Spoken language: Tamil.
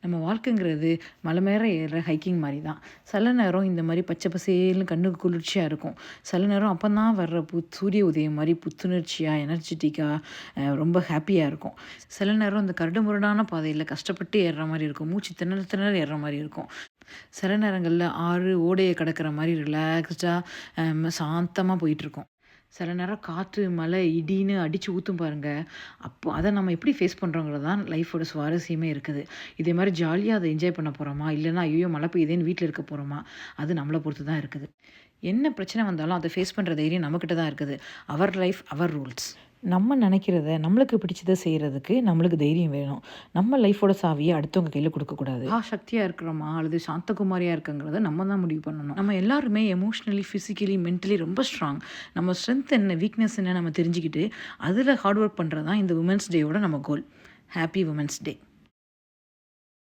நம்ம வாழ்க்கைங்கிறது மலை மேல ஏறுற ஹைக்கிங் மாரி தான். சில நேரம் இந்த மாரி பச்சை பசேல்னு கண்ணுக்கு குளிர்ச்சியா இருக்கும். சில நேரம் அப்பதான் வர்ற சூரிய உதயம் மாரி புத்துணர்ச்சியா, எனர்ஜெட்டிக்கா ரொம்ப ஹாப்பியா இருக்கும். சில நேரம் இந்த கரடுமுரடான பாதையில கஷ்டப்பட்டு ஏறுற மாரி இருக்கும். மூச்சு திணற திணற ஏறுற மாரி இருக்கும். சில நேரங்கள்ல ஆறு, ஓடைய கடக்கிற மாரி ரிலாக்ஸ்டா சாந்தமா போயிட்டுருக்கும். சில நேரம் காற்று, மழை, இடின்னு அடிச்சு ஊத்தும் பாருங்க. அப்போ அத நம்ம எப்படி ஃபேஸ் பண்றோங்கிறது தான் லைஃபோட சுவாரஸ்யமே இருக்குது. இதே மாரி ஜாலியா அத என்ஜாய் பண்ண போறோமா? இல்லன்னா, ஐய்யயோ! மழை பெய்யுதேன்னு வீட்ல இருக்க போறோமா? அது நம்மள பொறுத்து தான் இருக்குது. என்ன பிரச்சனை வந்தாலும் அத ஃபேஸ் பண்ற தைரியம் நம்மகிட்ட தான் இருக்குது. அவர் லைஃப், அவர் ரூல்ஸ். நம்ம நெனைக்கிறத, நம்மளுக்கு பிடிச்சத செய்றதுக்கு நம்மளுக்கு தைரியம் வேணும். நம்ம லைஃபோட சாவிய அடுத்தவங்க கையில குடுக்கக்கூடாது. சக்தியா இருக்கிறோமா? அல்லது சாந்தகுமாரியா இருக்கங்கிறத நம்ம தான் முடிவு பண்ணணும். நம்ம எல்லாருமே எமோஷனலி, பிசிக்கலி, மென்டலி ரொம்ப ஸ்ட்ராங். நம்ம ஸ்ட்ரென்த் என்ன, வீக்னஸ் என்ன நம்ம தெரிஞ்சுக்கிட்டு, அதில ஹார்ட் ஒர்க் பண்றது தான் இந்த வுமென்ஸ் டேயோட நம்ம கோல். ஹேப்பி வுமென்ஸ் டே.